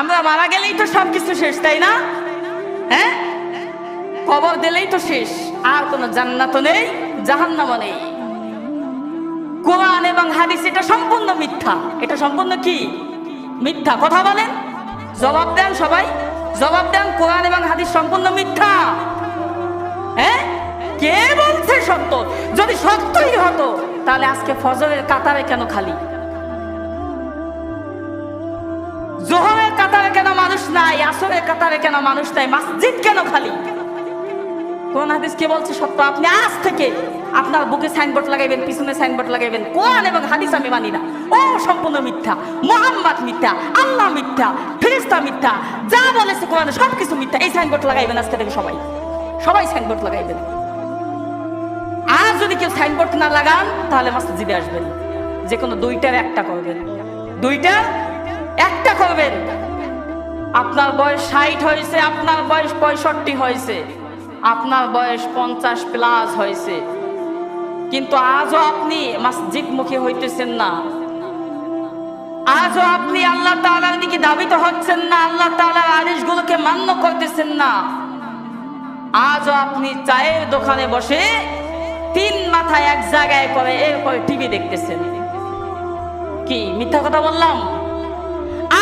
আমরা মারা গেলেই তো সবকিছু শেষ, তাই না? হ্যাঁ, কবর দিলেই তো শেষ, আর কোনো জান্নাতও নেই, জাহান্নামও নেই। কোরআন এবং হাদিস এটা সম্পূর্ণ মিথ্যা। এটা সম্পূর্ণ কি? মিথ্যা। কথা বলেন, জবাব দেন, সবাই জবাব দেন। কোরআন এবং হাদিস সম্পূর্ণ মিথ্যা। হ্যাঁ, কে বলছে সত্য? যদি সত্যই হতো তাহলে আজকে ফজরের কাতারে কেন খালি? জোহরের কাতারে কেন মানুষ নাই? আসরের কাতারে কেন মানুষ নাই? মসজিদ কেন খালি? কোরআন হাদিস কে বলছে সত্য? আপনি আজ থেকে আপনার বুকে সাইনবোর্ড লাগাইবেন, পিছনে সাইনবোর্ড লাগাইবেন, কোরআন এবং হাদিস আমি মানি না, ও সম্পূর্ণ মিথ্যা, মুহাম্মদ মিথ্যা, আল্লাহ মিথ্যা, ফেরেশতা মিথ্যা, যা বলেছে কোরআনে সবকিছু মিথ্যা। এই সাইনবোর্ড লাগাইবেন আজকে থেকে, সবাই সবাই সাইনবোর্ড লাগাইবেন। আর যদি কেউ সাইনবোর্ড না লাগান তাহলে মসজিদে আসবেন, যে কোনো দুইটার একটা করবেন, দুইটার একটা করবেন। আপনার বয়স 60 হয়েছে, আপনার বয়স 65 হয়েছে, আপনার বয়স 50+ হয়েছে, কিন্তু আজও আপনি মসজিদ মুখী হইতেছেন না। আজও আপনি আল্লাহ তাআলার দিকে ধাবিত হচ্ছেন না, আল্লাহ তাআলার আদেশগুলোকে মান্য করতেছেন না। আজও আপনি চায়ের দোকানে বসে 3 মাথা এক জায়গায় করে এরপরে টিভি দেখতেছেন। কি মিথ্যা কথা বললাম?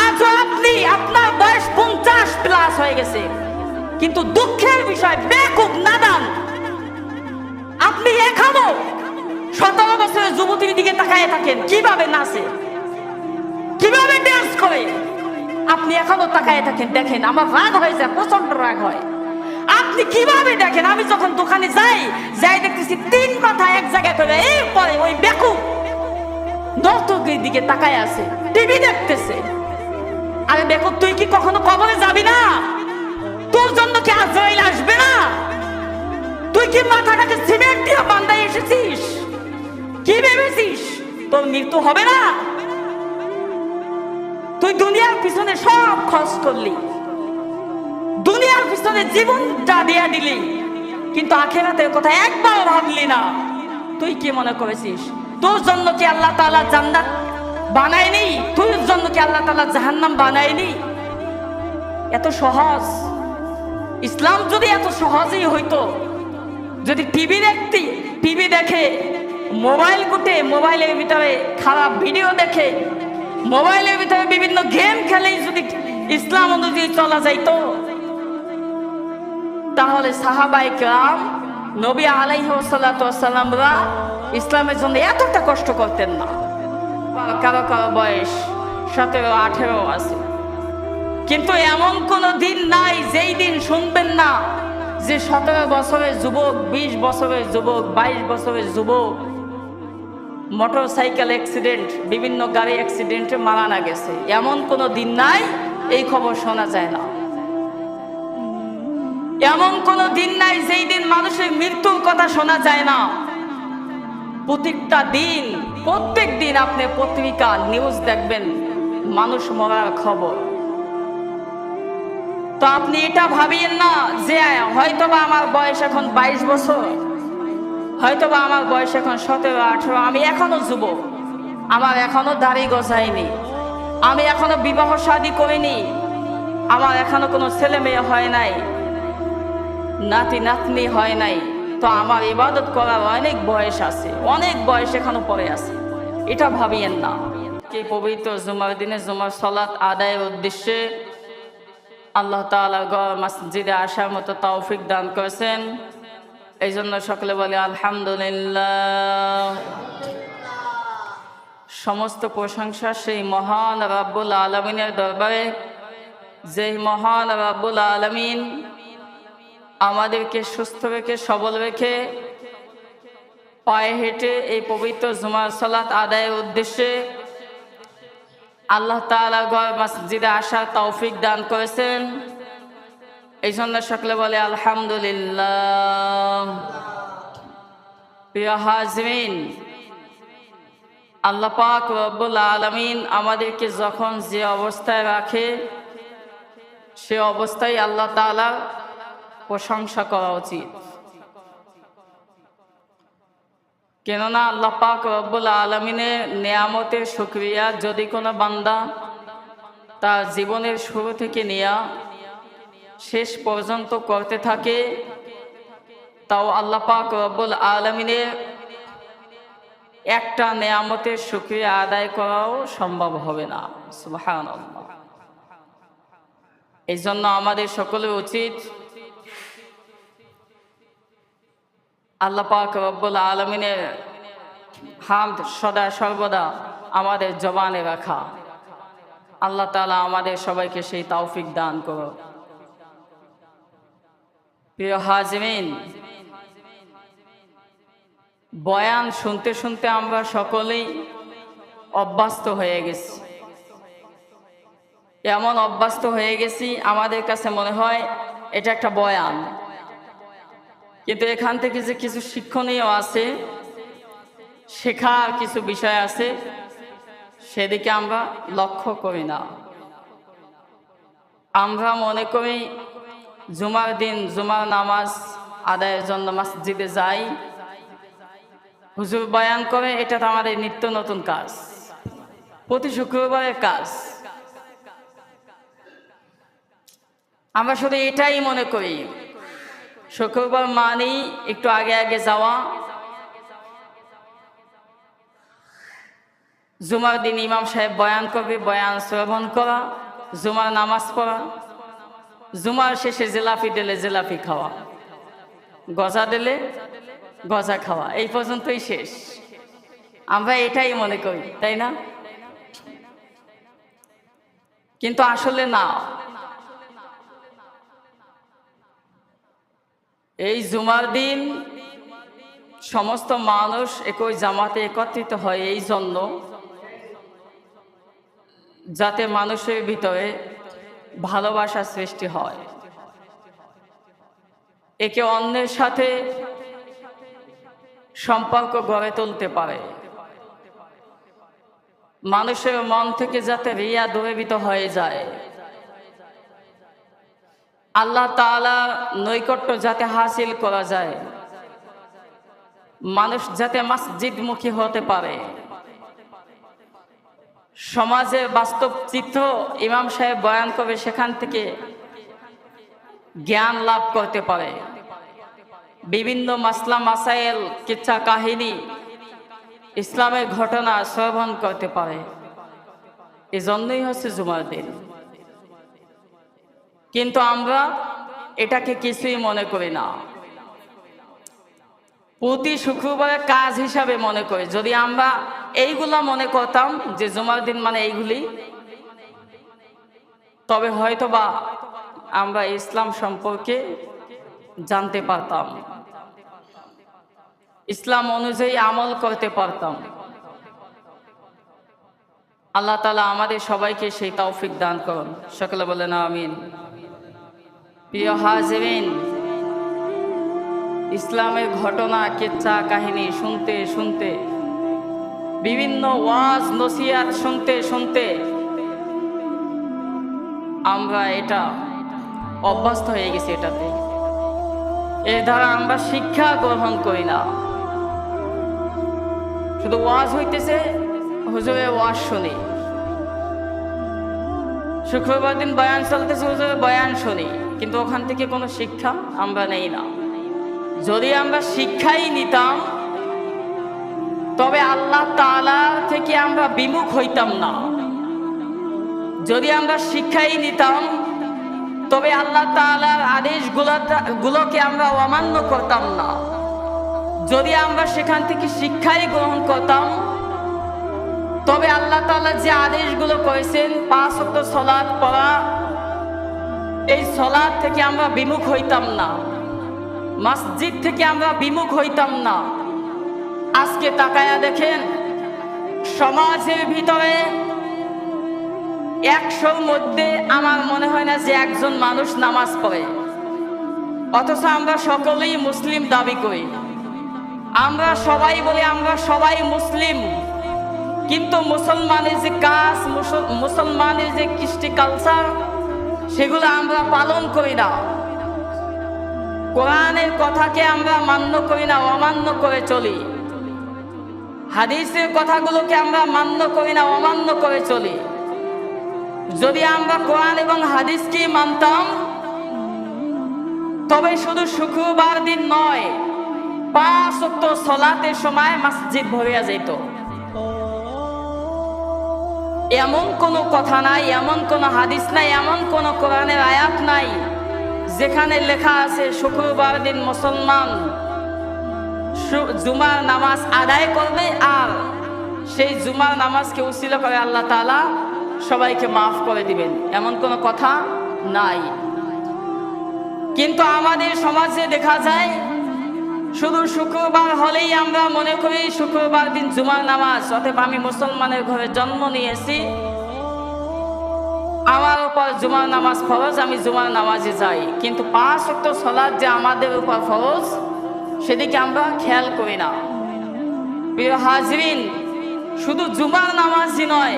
আজও আপনি, আপনার বয়স 50+ হয়ে গেছে, কিন্তু দুঃখের বিষয় বেকুব নাদান, আপনি এখনো 17 বছরের যুবতীর দিকে তাকায় থাকেন, কিভাবে নাচে, কিভাবে ডান্স করে, আপনি এখনো তাকায় থাকেন। দেখেন, আমার রাগ হয়ে যায়, প্রচন্ড রাগ হয়। আপনি কিভাবে দেখেন, আমি যখন দোকানে যাই দেখতেছি 3 মাথা এক জায়গায় করে, এরপরে ওই বেকুব নর্তকীর দিকে তাকায় আছে, টিভি দেখতেছে। আরে বেকুব, তুই কি কখনো কবরে যাবি না? তোর জন্য কি আজরাইল আসবে না? তুই কি মাথাটাকে সিমেন্ট দিয়ে বান্ধাই এসেছিস? কি ভেবেছিস তোর মৃত্যু হবে না? তুই দুনিয়ার পিছনে সব খরচ করলি, দুনিয়ার পিছনে জীবনটা দিয়ে দিলি, কিন্তু আখিরাতের কথা একবার ভাবলি না। তুই কি মনে করেছিস তোর জন্য কি আল্লাহ তাআলা জান্নাত বানায়নি? তোর জন্য কি আল্লাহ তাআলা জাহান্নাম বানায়নি? এত সহজ ইসলাম যদি এত সহজেই হইতো, যদি টিভি দেখে, মোবাইল ঘুটে, মোবাইলের ভিতরে খারাপ ভিডিও দেখে, মোবাইলের ভিতরে বিভিন্ন গেম খেলেই যদি ইসলাম অনুযায়ী চলা যাইতো, তাহলে সাহাবায়ে কেরাম, নবী আলাইহিস সালাতু ওয়াস সালামরা ইসলামের জন্য এতটা কষ্ট করতেন না। কারো কারো বয়স 17-18 আছে, কিন্তু এমন কোন দিন নাই যেই দিন শুনবেন না যে 17 বছরের যুবক, 20 বছরের যুবক, 22 বছরের যুবক মোটর সাইকেল অ্যাক্সিডেন্ট, বিভিন্ন গাড়ি অ্যাক্সিডেন্টে মারা না গেছে। এমন কোন দিন নাই এই খবর শোনা যায় না। এমন কোন দিন নাই যেই দিন মানুষের মৃত্যুর কথা শোনা যায় না। প্রত্যেকটা দিন, প্রত্যেক দিন আপনি পত্রিকা নিউজ দেখবেন মানুষ মরার খবর। তো আপনি এটা ভাবিয়েন না যে হয়তোবা আমার বয়স এখন 22 বছর, হয়তোবা আমার বয়স এখন 17-18, আমি এখনো যুবক, আমার এখনো দাড়ি গজায়নি, আমি এখনো বিবাহ শাদী করিনি, আমার এখনো কোনো ছেলে মেয়ে হয় নাই, নাতি নাতনি হয় নাই, তো আমার ইবাদত করার অনেক বয়স আছে, অনেক বয়স এখনো পরে আছে। এটা ভাবিয়েন না। এই পবিত্র জুমার দিনে জুমার সালাত আদায়ের উদ্দেশ্যে আল্লাহ তাআলা ঘর মসজিদে আসার মতো তৌফিক দান করেছেন, এই জন্য সকলে বলে আলহামদুলিল্লাহ। সমস্ত প্রশংসা সেই মহান রাব্বুল আলামিনের দরবারে, যেই মহান রাব্বুল আলামিন আমাদেরকে সুস্থ রেখে, সবল রেখে, পায়ে হেঁটে এই পবিত্র জুমার সালাত আদায়ের উদ্দেশ্যে আল্লাহ তাআলা ঘর মসজিদে আসার তৌফিক দান করেছেন, এই জন্য সকলে বলে আলহামদুলিল্লাহ। প্রিয় হাজরিন, আল্লাহ পাক রব্বুল আলামিন আমাদেরকে যখন যে অবস্থায় রাখে সে অবস্থায় আল্লাহ তাআলা প্রশংসা করা উচিত। কেননা আল্লাহ পাক রব্বুল আলামিনের নেয়ামতের শুকরিয়া যদি কোনো বান্দা তার জীবনের শুরু থেকে নিয়ে শেষ পর্যন্ত করতে থাকে, তাও আল্লাহ পাক রব্বুল আলামিনের একটা নেয়ামতের শুকরিয়া আদায় করাও সম্ভব হবে না। সুবহানাল্লাহ। এই জন্য আমাদের সকলের উচিত আল্লাহ পাক রব্বুল আলামিনের হামদ সদা সর্বদা আমাদের জবানে রাখা। আল্লাহ তাআলা আমাদের সবাইকে সেই তৌফিক দান করো। প্রিয় হাজিরিন, বয়ান শুনতে শুনতে আমরা সকলেই অভ্যস্ত হয়ে গেছি। এমন অভ্যস্ত হয়ে গেছি আমাদের কাছে মনে হয় এটা একটা বয়ান, কিন্তু এখান থেকে যে কিছু শিক্ষণীয় আছে, শেখার কিছু বিষয় আছে, সেদিকে আমরা লক্ষ্য করি না। আমরা মনে করি জুমার দিন জুমার নামাজ আদায়ের জন্য মসজিদে যাই, হুজুর বয়ান করে, এটা তো আমাদের নিত্য নতুন কাজ, প্রতি শুক্রবারের কাজ। আমরা শুধু এটাই মনে করি, শুক্রবার মানেই একটু আগে আগে যাওয়া, জুমার দিন ইমাম সাহেব বয়ান করবে, বয়ান শ্রবণ করা, জুমার নামাজ পড়া, জুমার শেষে জিলাপি দিলে জিলাপি খাওয়া, গজা দিলে গজা খাওয়া, এই পর্যন্তই শেষ। আমরা এটাই মনে করি, তাই না? কিন্তু আসলে না। এই জুমার দিন সমস্ত মানুষ একই জামাতে একত্রিত হয় এই জন্য, যাতে মানুষের ভিতরে ভালোবাসা সৃষ্টি হয়, একে অন্যের সাথে সম্পর্ক গড়ে তুলতে পারে, মানুষের মন থেকে যাতে রিয়া দূরীভূত হয়ে যায়, আল্লাহ তাআলা নৈকট্য যাতে হাসিল করা যায়, মানুষ যাতে মসজিদমুখী হতে পারে, সমাজের বাস্তব চিত্র ইমাম সাহেব বয়ান করবে, সেখান থেকে জ্ঞান লাভ করতে পারে, বিভিন্ন মাসলা মাসাইল কিচ্ছা কাহিনী ইসলামের ঘটনা শ্রবণ করতে পারে। এই জন্যই হচ্ছে জুমার দিন। কিন্তু আমরা এটাকে কিছুই মনে করি না, প্রতি শুক্রবারের কাজ হিসাবে মনে করি। যদি আমরা এইগুলা মনে করতাম যে জুমার দিন মানে এইগুলি, তবে হয়তোবা আমরা ইসলাম সম্পর্কে জানতে পারতাম, ইসলাম অনুযায়ী আমল করতে পারতাম। আল্লাহ তাআলা আমাদের সবাইকে সেই তৌফিক দান করুন। সকলে বলেন আমিন। প্রিয় হাজিরিন, ইসলামের ঘটনা কিচ্ছা কাহিনী শুনতে শুনতে, বিভিন্ন ওয়াজ নসিহত শুনতে শুনতে আমরা এটা অভ্যস্ত হয়ে গেছি। এটাতে এর দ্বারা আমরা শিক্ষা গ্রহণ করি না, শুধু ওয়াজ হইতেছে, হুজুরের ওয়াজ শুনি, শুক্রবার দিন বয়ান চলতেছে, হুজুরের বয়ান শুনি, কিন্তু ওখান থেকে কোনো শিক্ষা আমরা নেই না। যদি আমরা শিক্ষাই নিতাম তবে আল্লাহ তাআলা থেকে আমরা বিমুখ হইতাম না। যদি আমরা শিক্ষাই নিতাম তবে আল্লাহ তাআলার আদেশগুলোকে আমরা অমান্য করতাম না। যদি আমরা সেখান থেকে শিক্ষাই গ্রহণ করতাম তবে আল্লাহ তাআলা যে আদেশগুলো করেছেন, 5 ওয়াক্ত সালাত পড়া, এই সালাত থেকে আমরা বিমুখ হইতাম না, মসজিদ থেকে আমরা বিমুখ হইতাম না। আজকে তাকায়া দেখেন, সমাজের ভিতরে 100র মধ্যে আমার মনে হয় না যে একজন মানুষ নামাজ পড়ে, অথচ আমরা সকলেই মুসলিম দাবি করি। আমরা সবাই বলি আমরা সবাই মুসলিম, কিন্তু মুসলমানের যে কাজ, মুসলমানের যে কৃষ্টি কালচার, সেগুলো আমরা পালন করি না। কোরআনের কথাকে আমরা মান্য করি না, অমান্য করে চলি। হাদিসের কথাগুলোকে আমরা মান্য করি না, অমান্য করে চলি। যদি আমরা কোরআন এবং হাদিসকে মানতাম, তবে শুধু শুক্রবার দিন নয়, 5 ওয়াক্ত সালাতের সময় মসজিদ ভরিয়া যেত। এমন কোনো কথা নাই, এমন কোনো হাদিস নাই, এমন কোনো কোরআনের আয়াত নাই যেখানে লেখা আছে শুক্রবার দিন মুসলমান জুমার নামাজ আদায় করবে আর সেই জুমার নামাজকে উসিলা করে আল্লাহ তাআলা সবাইকে মাফ করে দিবেন, এমন কোনো কথা নাই। কিন্তু আমাদের সমাজে দেখা যায় শুধু শুক্রবার হলেই আমরা মনে করি শুক্রবার দিন জুমার নামাজ, অতএব আমি মুসলমানের ঘরে জন্ম নিয়েছি, আমার উপর জুমার নামাজ ফরজ, আমি জুমার নামাজে যাই। কিন্তু 5 ওয়াক্ত সালাত যে আমাদের উপর ফরজ সেদিকে আমরা খেয়াল করি না। প্রিয় হাজরিন, শুধু জুমার নামাজই নয়,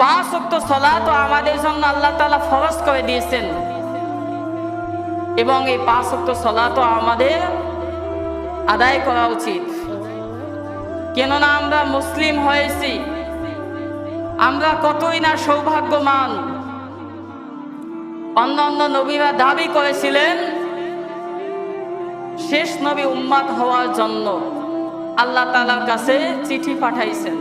5 ওয়াক্ত সালাত আমাদের জন্য আল্লাহ তাআলা ফরজ করে দিয়েছেন এবং এই 5 ওয়াক্ত সালাত আমাদের আদায় করা উচিত। কেননা আমরা মুসলিম হয়েছি, আমরা কতই না সৌভাগ্যবান। অন্যান্য নবীরা দাবি করেছিলেন শেষ নবী উম্মত হওয়ার জন্য আল্লাহ তাআলার কাছে চিঠি পাঠাইছেন।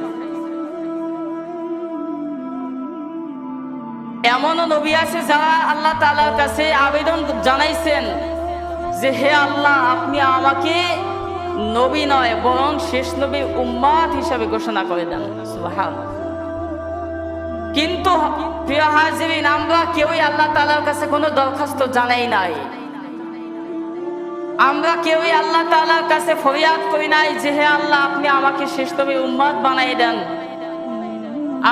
এমনও নবী আছে যারা আল্লাহ তাআলার কাছে আবেদন জানাইছেন যে হে আল্লাহ, আপনি আমাকে নবী নয় বরং শেষ নবী উম্মত হিসাবে ঘোষণা করে দেন। সুবহানাল্লাহ। কিন্তু প্রিয় হাজিরিন, আমরা কেউই আল্লাহ তাআলার কাছে কোনো দরখাস্ত জানাই নাই, আমরা কেউই আল্লাহ তাআলার কাছে ফরিয়াদ করি নাই যে হে আল্লাহ, আপনি আমাকে শেষ নবী উম্মত বানাই দেন।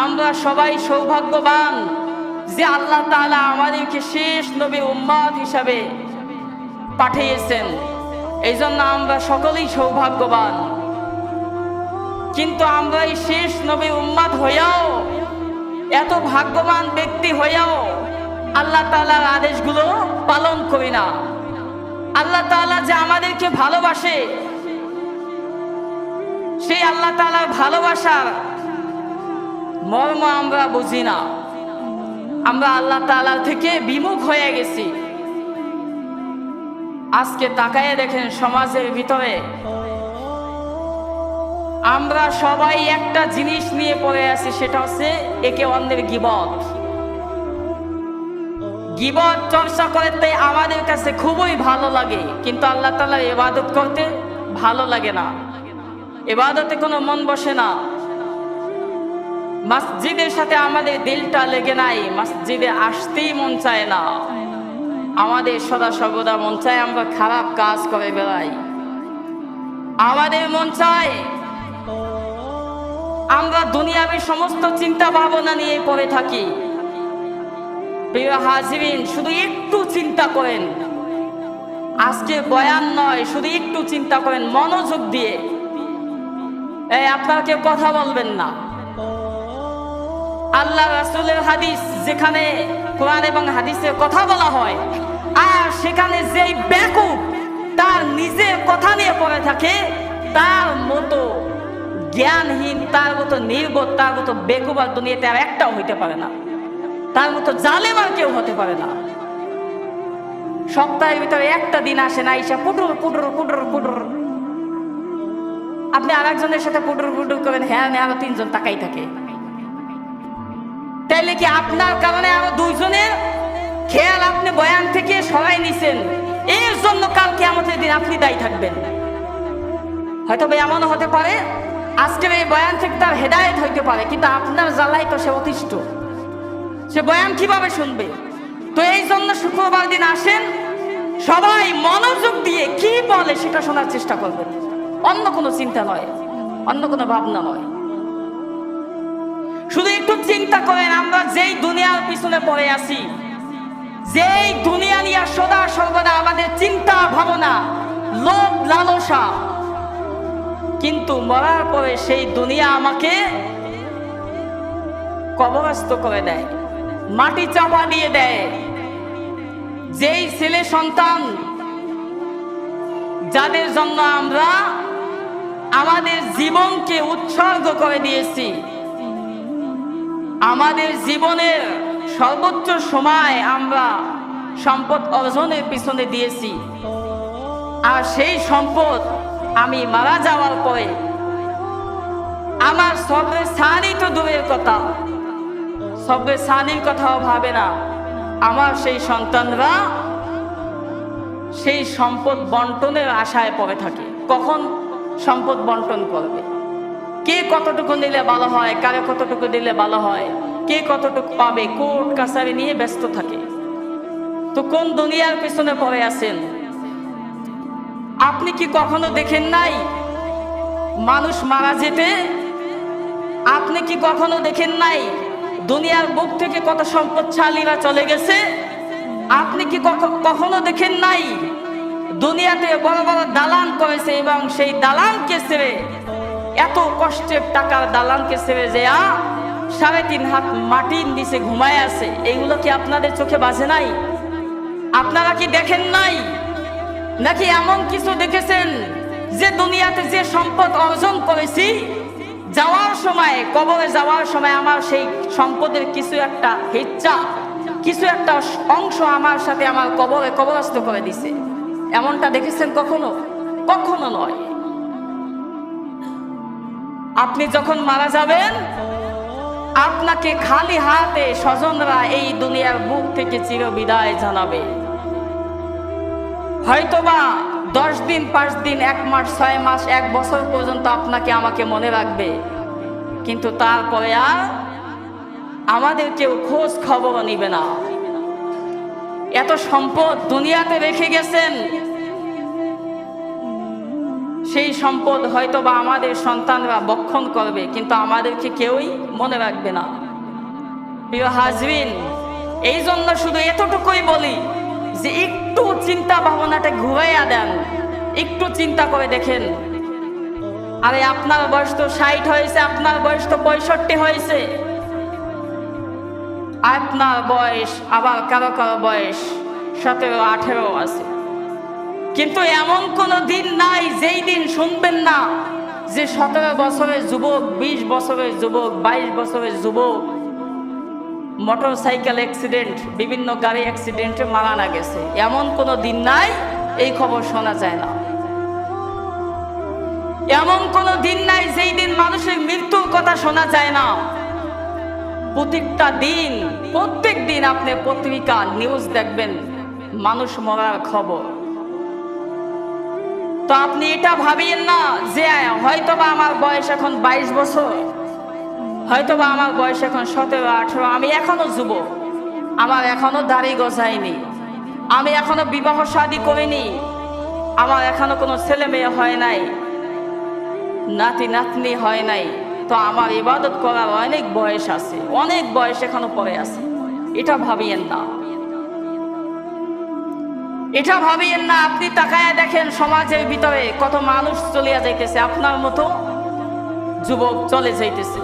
আমরা সবাই সৌভাগ্যবান যে আল্লাহ তাআলা আমাদেরকে শেষ নবী উম্মত হিসাবে পাঠিয়েছেন, এই জন্য আমরা সকলেই সৌভাগ্যবান। কিন্তু আমরা এই শেষ নবী উম্মত হইয়াও, এত ভাগ্যবান ব্যক্তি হইয়াও আল্লাহ তাআলার আদেশগুলো পালন করি না। আল্লাহ তাআলা যে আমাদেরকে ভালোবাসে, সেই আল্লাহ তাআলার ভালোবাসার মর্ম আমরা বুঝি না। আমরা আল্লাহ তাআলা থেকে বিমুখ হয়ে গেছি। আজকে তাকায় দেখেন সমাজের ভিতরে আমরা সবাই একটা জিনিস নিয়ে পড়ে আছি, সেটা হচ্ছে একে অন্যের গীবত। গীবত চর্চা করতে আমাদের কাছে খুবই ভালো লাগে, কিন্তু আল্লাহ তাআলার ইবাদত করতে ভালো লাগে না, ইবাদতে কোনো মন বসে না। মসজিদের সাথে আমাদের দিলটা লেগে নাই, মসজিদে আসতেই মন চায় না, আমাদের সদা সর্বদা মন চায় আমরা খারাপ কাজ করে বেড়াই। আমাদের মন চায় আমরা দুনিয়াবী সমস্ত চিন্তা ভাবনা নিয়ে পড়ে থাকি। প্রিয় হাজিরিন, শুধু একটু চিন্তা করেন, আজকে বয়ান নয়, শুধু একটু চিন্তা করেন মনোযোগ দিয়ে। আপনারা কেউ কথা বলবেন না। আল্লাহ রাসূলের হাদিস যেখানে কোরআন এবং হাদিসের কথা বলা হয়, আর সেখানে যেই বেকুব তার নিজের কথা নিয়ে পড়ে থাকে, তার মতো জ্ঞানহীন, তার মতো নির্বোধ, তার মতো বেকুব আর দুনিয়াতে আর একটাও হইতে পারে না, তার মতো জালেম আর কেউ হতে পারে না। সপ্তাহের ভিতরে একটা দিন আসে না, আইসা পুটুর পুটুর পুটুর পুটুর, আপনি আর একজনের সাথে পুটুর পুটুর করেন, হ্যাঁ আরো 3 জন তাকাই থাকে। তাইলে কি আপনার কারণে আরো 2 জনের খেয়াল আপনি বয়ান থেকে সরাই নিছেন, এর জন্য কাল কিয়ামতের দিন আপনি দায়ী থাকবেন? হয়তো এমনও হতে পারে আজকের এই বয়ান থেকে তার হেদায়েত হইতে পারে, কিন্তু আপনার জ্বালাই তো সে অতিষ্ঠ, সে বয়ান কিভাবে শুনবে? তো এই জন্য শুক্রবার দিন আসেন, সবাই মনোযোগ দিয়ে কি বলে সেটা শোনার চেষ্টা করবেন, অন্য কোনো চিন্তা নয়, অন্য কোনো ভাবনা নয়। শুধু একটু চিন্তা করেন, আমরা যেই দুনিয়ার পিছনে পড়ে আছি, যেই দুনিয়া নিয়ে সদা সর্বদা আমাদের চিন্তা ভাবনা, লোভ লালসা, কিন্তু মরার পরে সেই দুনিয়া আমাকে কবরস্থ করে দেয়, মাটি চাপা দিয়ে দেয়। যেই ছেলে সন্তান যাদের জন্য আমরা আমাদের জীবনকে উৎসর্গ করে দিয়েছি, আমাদের জীবনের সর্বোচ্চ সময় আমরা সম্পদ অর্জনের পিছনে দিয়েছি, আর সেই সম্পদ আমি মারা যাওয়ার পরে আমার সবরে সানি তো দূরের কথা, সবরে সানির কথাও ভাবে না। আমার সেই সন্তানরা সেই সম্পদ বন্টনের আশায় পড়ে থাকে, কখন সম্পদ বন্টন করবে, কে কতটুকু দিলে ভালো হয়, কারে কতটুকু দিলে ভালো হয়, কে কতটুকু পাবে, কোর্ট কাছারি নিয়ে ব্যস্ত থাকে। তো কোন দুনিয়ার পিছনে পড়ে আছেন? আপনি কি কখনো দেখেন নাই মানুষ মারা যেতে? আপনি কি কখনো দেখেন নাই দুনিয়ার বুক থেকে কত সম্পদশালীরা চলে গেছে? আপনি কি কখনো দেখেন নাই দুনিয়াতে বড় বড় দালান করেছে এবং সেই দালানকে ছেড়ে, এত কষ্টের টাকার দালানকে ছেড়ে যে 3.5 হাত মাটির নিচে ঘুমায় আছে? এইগুলো কি আপনাদের চোখে বাজে নাই? আপনারা কি দেখেন নাই? নাকি এমন কিছু দেখেছেন যে দুনিয়াতে যে সম্পদ অর্জন করেছি, যাওয়ার সময়, কবরে যাওয়ার সময় আমার সেই সম্পদের কিছু একটা হিচ্ছা, কিছু একটা অংশ আমার সাথে আমার কবরে কবরস্থ করে দিছে? এমনটা দেখেছেন কখনো? কখনো নয়। আপনি যখন মারা যাবেন, আপনাকে খালি হাতে স্বজনরা এই দুনিয়ার বুক থেকে চিরবিদায় জানাবে। হয়তোবা 10 দিন, 5 দিন, 1 মাস, 6 মাস, 1 বছর পর্যন্ত আপনাকে আমাকে মনে রাখবে, কিন্তু তারপরে আর আমাদের কেউ খোঁজ খবর নিবে না। এত সম্পদ দুনিয়াতে রেখে গেছেন, সেই সম্পদ হয়তোবা আমাদের সন্তানরা বক্ষণ করবে, কিন্তু আমাদেরকে কেউই মনে রাখবে না। প্রিয় হাজরিন, এই জন্য শুধু এতটুকুই বলি যে একটু চিন্তা ভাবনাটা ঘুরাইয়া দেন, একটু চিন্তা করে দেখেন। আরে আপনার বয়স তো 60 হয়েছে, আপনার বয়স তো 65 হয়েছে, আপনার বয়স আবার কারো কারো বয়স 17-18 আছে, কিন্তু এমন কোনো দিন নাই যেই দিন শুনবেন না যে 17 বছরের যুবক, 20 বছরের যুবক, 22 বছরের যুবক মোটর সাইকেল অ্যাক্সিডেন্ট, বিভিন্ন গাড়ি অ্যাক্সিডেন্টে মারা না গেছে। এমন কোনো দিন নাই এই খবর শোনা যায় না। এমন কোনো দিন নাই যেই দিন মানুষের মৃত্যুর কথা শোনা যায় না। প্রত্যেকটা দিন, প্রত্যেক দিন আপনি পত্রিকা নিউজ দেখবেন মানুষ মরার খবর। তো আপনি এটা ভাবিয়েন না যে হয়তোবা আমার বয়স এখন 22 বছর, হয়তোবা আমার বয়স এখন 17-18, আমি এখনো যুবক, আমার এখনো দাড়ি গজায়নি, আমি এখনো বিবাহ শাদী করিনি, আমার এখনো কোনো ছেলে মেয়ে হয় নাই, নাতি নাতনি হয় নাই, তো আমার ইবাদত করার অনেক বয়স আছে, অনেক বয়স এখনো পরে আছে। এটা ভাবিয়েন না, এটা ভাবিয়েন না। আপনি তাকায় দেখেন সমাজের ভিতরে কত মানুষ চলিয়া যাইতেছে, আপনার মতো যুবক চলে যাইতেছে।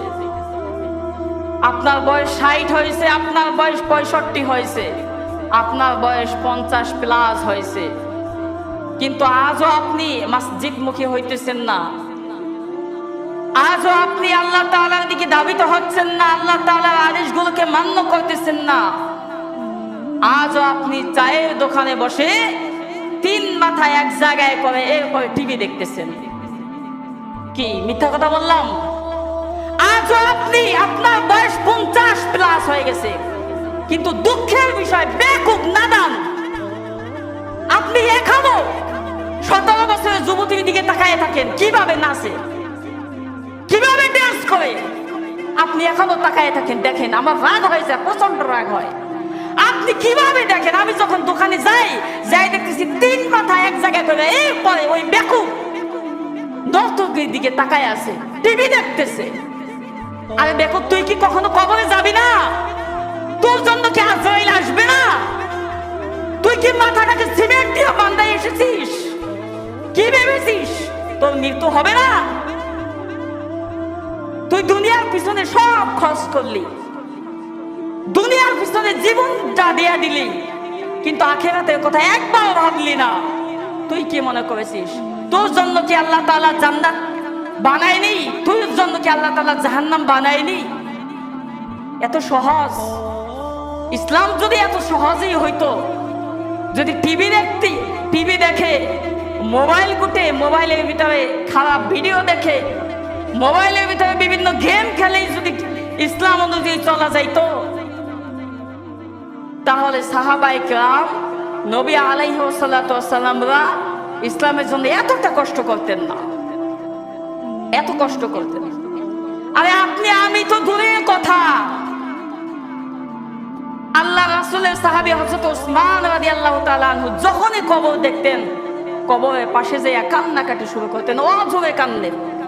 আপনার বয়স 60 হয়েছে, আপনার বয়স 65 হয়েছে, আপনার বয়স 50+ হয়েছে, কিন্তু আজও আপনি মসজিদমুখী হইতেছেন না, আজও আপনি আল্লাহ তাআলার দিকে ধাবিত হচ্ছেন না, আল্লাহ তাআলার আদেশগুলোকে মান্য করতেছেন না। আজও আপনি চায়ের দোকানে বসে 3 মাথা এক জায়গায় করে এরপরে টিভি দেখতেছেন। কি মিথ্যা কথা বললাম? আজও আপনি, আপনার বয়স 50+ হয়ে গেছে, কিন্তু দুঃখের বিষয়, বেকুব নাদান, আপনি এখনো 17 বছরের যুবতীর দিকে তাকায় থাকেন, কিভাবে নাচে, কিভাবে ডান্স করে, আপনি এখনো তাকায় থাকেন। দেখেন, আমার রাগ হয়ে যায়, প্রচন্ড রাগ হয়। আপনি কিভাবে দেখেন? আমি যখন দোকানে যাই দেখতেছি 3 মাথা এক জায়গায় করে এরপরে ওই বেকুব নর্তকীর দিকে তাকায় আছে, টিভি দেখতেছে। আরে বেকুব, তুই কি কখনো কবরে যাবি না? তোর জন্য কি আজরাইল আসবে না? তুই কি মাথাটাকে সিমেন্ট দিয়ে বান্ধাই এসেছিস? কি ভেবেছিস তোর মৃত্যু হবে না? তুই দুনিয়ার পিছনে সব খরচ করলি, দুনিয়ার পিছনে জীবনটা দিয়া দিলি, কিন্তু আখিরাতের কথা একবার ভাবলি না। তুই কি মনে করেছিস তোর জন্য কি আল্লাহ তাআলা জান্নাত বানায়নি? তোর জন্য কি আল্লাহ তাআলা জাহান্নাম বানায়নি? এত সহজ। ইসলাম যদি এত সহজেই হইতো, যদি টিভি দেখে, মোবাইল গুটে, মোবাইলের ভিতরে খারাপ ভিডিও দেখে, মোবাইলের ভিতরে বিভিন্ন গেম খেলে যদি ইসলাম অনুযায়ী চলা যাইতো, তাহলে সাহাবায়ে কেরাম নবী আলাইহিস সালাতু ওয়াস সালামরা ইসলামের জন্য এতটা কষ্ট করতেন না, এত কষ্ট করতেন। আরে আপনি আমি তো দূরের কথা, আল্লাহ রাসূলের সাহাবী হযরত ওসমান রাদিয়াল্লাহু তাআলা আনহু যখনই কবর দেখতেন, কবরের পাশে যেয়ে কান্নাকাটি শুরু করতেন, অজোরে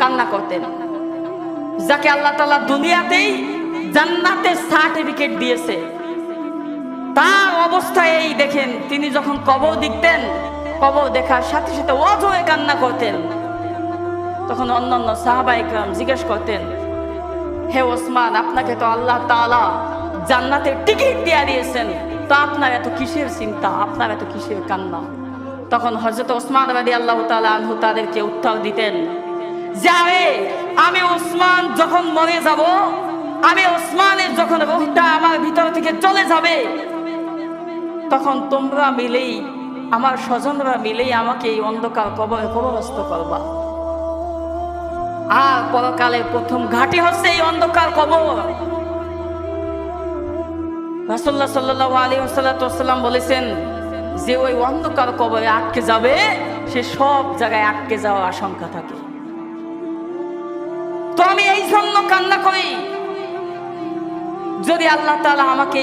কান্না করতেন। যাকে আল্লাহ তাআলা দুনিয়াতেই জান্নাতের সার্টিফিকেট দিয়েছে, তার অবস্থায় এই দেখেন, তিনি যখন কবর দেখতেন, কবর দেখার সাথে সাথে অজোরে কান্না করতেন। তখন অন্যান্য সাহাবায়ে কেরাম জিজ্ঞেস করতেন, হে ওসমান, আপনাকে তো আল্লাহ তাআলা জান্নাতের টিকিট দিয়ে দিয়েছেন, তো আপনার এত কিসের চিন্তা, আপনার এত কিসের কান্না? তখন হযরত ওসমান রাদিয়াল্লাহু তাআলা আনহু তাদেরকে উত্তর দিতেন, যাবে আমি ওসমান যখন মরে যাব, আমি ওসমানের যখন রূহটা আমার ভিতর থেকে চলে যাবে, তখন তোমরা মিলেই, আমার স্বজনরা মিলেই আমাকে এই অন্ধকার কবরে কবরস্থ করবা। আর পরকালের প্রথম ঘাঁটি হচ্ছে এই অন্ধকার কবর। রাসূলুল্লাহ সাল্লাল্লাহু আলাইহি ওয়াসাল্লাম বলেছেন, যে ওই অন্ধকার কবরে আটকে যাবে, সে সব জায়গায় আটকে যাওয়ার আশঙ্কা থাকে। তো আমি এই জন্য কান্না করি, যদি আল্লাহ তাআলা আমাকে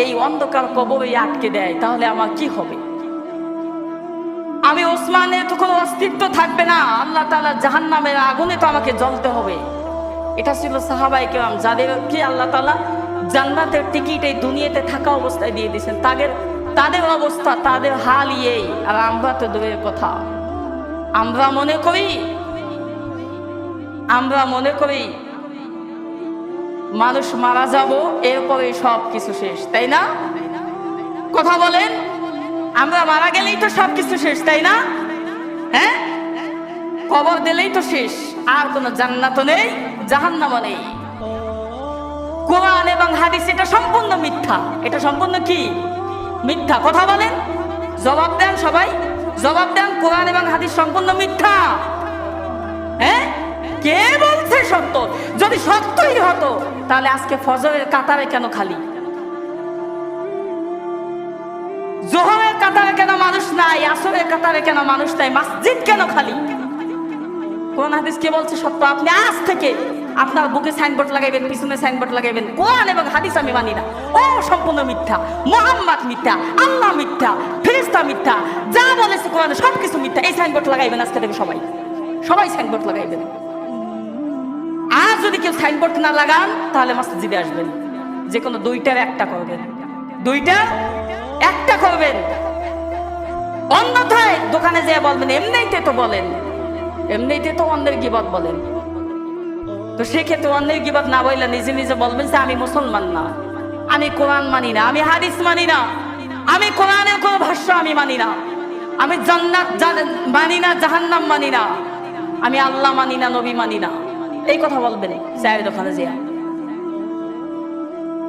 এই অন্ধকার কবরে আটকে দেয়, তাহলে আমার কি হবে? আমি ওসমানের তো কোনো অস্তিত্ব থাকবে না, আল্লাহ তাআলা জাহান্নামের আগুনে তো আমাকে জ্বলতে হবে। এটা ছিল সাহাবায়ে কেরাম, যাদেরকে আল্লাহ তাআলা জান্নাতের টিকিট এই দুনিয়াতে থাকা অবস্থায় দিয়ে দিয়েছেন। তাদের অবস্থা, তাদের হাল এই। আর আমরা তো দূরের কথা, আমরা মনে করি মানুষ মারা যাব, এরপরে সব কিছু শেষ, তাই না? কথা বলেন, আমরা মারা গেলেই তো সব কিছু শেষ, তাই না? হ্যাঁ, কবর দিলেই তো শেষ, আর কোনো জান্নাতও নেই, জাহান্নামও নেই। কোরআন এবং হাদিস এটা সম্পূর্ণ মিথ্যা। এটা সম্পূর্ণ কি? মিথ্যা। কথা বলেন, জবাব দেন, সবাই জবাব দেন। কোরআন এবং হাদিস সম্পূর্ণ মিথ্যা। হ্যাঁ, কে বলছে সত্য? যদি সত্যই হতো, তাহলে আজকে ফজরের কাতারে কেন খালি? জোহরের কাতারে কেন মানুষ নাই? আসরের কাতারে কেন মানুষ নাই? মসজিদ কেন খালি? কোরআন হাদিস কে বলছে সত্য? আপনি আজ থেকে আপনার বুকে সাইনবোর্ড লাগাইবেন, পিছনে সাইনবোর্ড লাগাইবেন, কোরআন এবং হাদিস আমি মানি না, ও সম্পূর্ণ মিথ্যা, মুহাম্মদ মিথ্যা, আল্লাহ মিথ্যা, ফেরেশতা মিথ্যা, যা বলেছে কোরআনে সবকিছু মিথ্যা। এই সাইনবোর্ড লাগাইবেন আজকে থেকে, সবাই সাইনবোর্ড লাগাইবেন। আর যদি কেউ সাইনবোর্ড না লাগান, তাহলে মসজিদে আসবেন, যে কোনো দুইটার একটা করবেন, একটা করবেন। অন্যথায় দোকানে যেয়ে বলবেন, এমনিতে তো অন্যের গীবত বলেন। তো সেক্ষেত্রে অন্যের গীবত না বললে নিজে নিজে বলবেন যে আমি মুসলমান না, আমি কোরআন মানি না, আমি হাদিস মানি না, আমি কোরআনের কোনো ভাষ্য আমি মানি না, আমি জান্নাত মানি না, জাহান্নাম মানি না, আমি আল্লাহ মানি না, নবী মানি না, এই কথা বলবেন চায়ের দোকানে যেয়ে।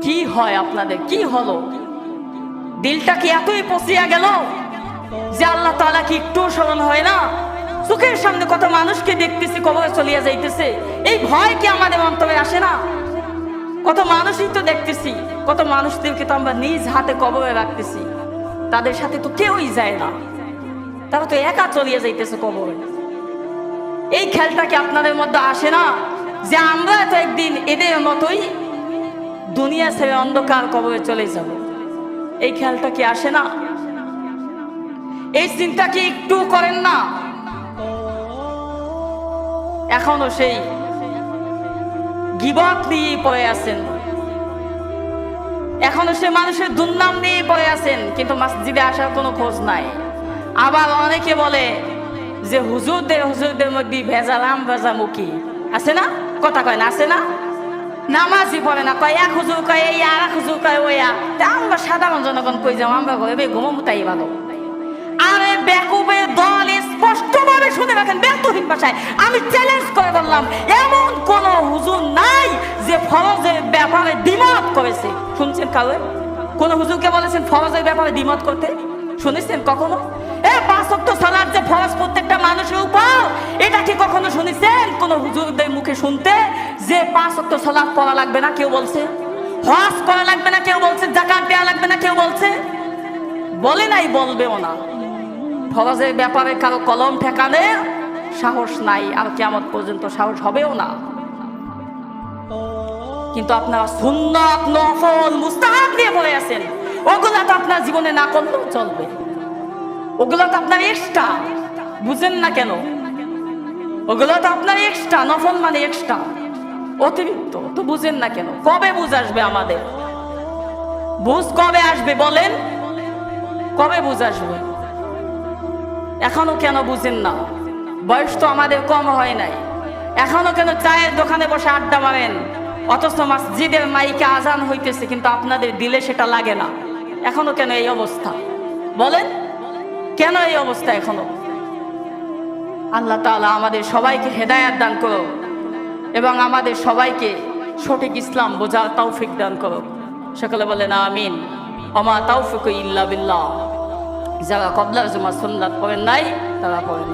কি হয় আপনাদের? কি হলো? দিলটা কি এতই পচিয়া গেল যে আল্লাহ তাআলা কি একটু স্মরণ হয় না? চোখের সামনে কত মানুষকে দেখতেছি কবরে চলিয়া যাইতেছে, এই ভয় কি আমাদের অন্তরে আসে না? কত মানুষই তো দেখতেছি, কত মানুষদেরকে তো আমরা নিজ হাতে কবরে রাখতেছি, তাদের সাথে তো কেউই যায় না, তারা তো একা চলিয়া যাইতেছে কবরে। এই খেয়ালটা কি আপনাদের মধ্যে আসে না যে আমরা তো একদিন এদের মতোই দুনিয়া ছেড়ে অন্ধকার কবরে চলে যাব? এই খেয়ালটা কি আসে না? এই চিন্তা কি একটু করেন না? এখনো সেই গীবত নিয়ে পড়ে আছেন, এখনো সে মানুষের দুর্নাম নিয়ে পড়ে আছেন, কিন্তু মসজিদে আসার কোনো খোঁজ নাই। আবার অনেকে বলে যে হুজুরদের মধ্যে ভেজালাম ভেজামুখী আছে না, কথা কয় না, আছে না? নামাজি পড়ে না, কয় এক হুজুর কয় এই, আর এক হুজুর কয় ওইয়া। আমরা সাধারণ জনগণ কই যাও, আমরা ঘরে ঘুমো মুতাই ভালো। আরে বেকুবের দল স্পষ্টভাবে শুনে রাখেন ব্যর্থহীন ভাষায় আমি চ্যালেঞ্জ করে বললাম, এমন কোন হুজুর নাই যে ফরজের ব্যাপারে দ্বিমত করেছে। শুনছেন কাউকে কোন হুজুরকে বলেছেন ফরজের ব্যাপারে দ্বিমত করতে? শুনেছেন কখনো? পাঁচ ওয়াক্ত সালাত যে ফরজ প্রত্যেকটা মানুষের উপর, এটা কি কখনো শুনেছেন কোন হুজুরদের মুখে শুনতে যে পাঁচ ওয়াক্ত সালাত পড়া লাগবে না কেউ বলছে? হজ করা লাগবে না কেউ বলছে? যাকাত দেওয়া লাগবে না কেউ বলছে? বলে নাই, বলবেও না। ফরজের ব্যাপারে কারো কলম ঠেকানে সাহস নাই, আর কিয়ামত পর্যন্ত সাহস হবেও না। কিন্তু আপনারা সুন্নাত, নফল, মুস্তাহাব নিয়ে পড়ে আছেন। ওগুলা তো আপনার জীবনে না করলেও চলবে, ওগুলো তো আপনার এক্সট্রা। বুঝেন না কেন? ওগুলো তো আপনার এক্সট্রা, নফল মানে এক্সট্রা, অতিরিক্ত। তো বুঝেন না কেন? কবে বুঝ আসবে আমাদের? বুঝ কবে আসবে বলেন? কবে বুঝ আসবে? এখনো কেন বুঝেন না? বয়স তো আমাদের কম হয় নাই। এখনো কেন চায়ের দোকানে বসে আড্ডা মারেন, অথচ মসজিদের মাইকে আজান হইতেছে কিন্তু আপনাদের দিলে সেটা লাগে না? এখনো কেন এই অবস্থা বলেন? কেন এই অবস্থা এখনো? আল্লাহ তাআলা আমাদের সবাইকে হেদায়েত দান করো এবং আমাদের সবাইকে সঠিক ইসলাম বোঝার তৌফিক দান করো। সকলে বলেন আমিন। ওমা তাওফিকু ইল্লা বিল্লাহ। যারা কবলার জুমা সুন্নাত পড়েন নাই তারা পড়েন।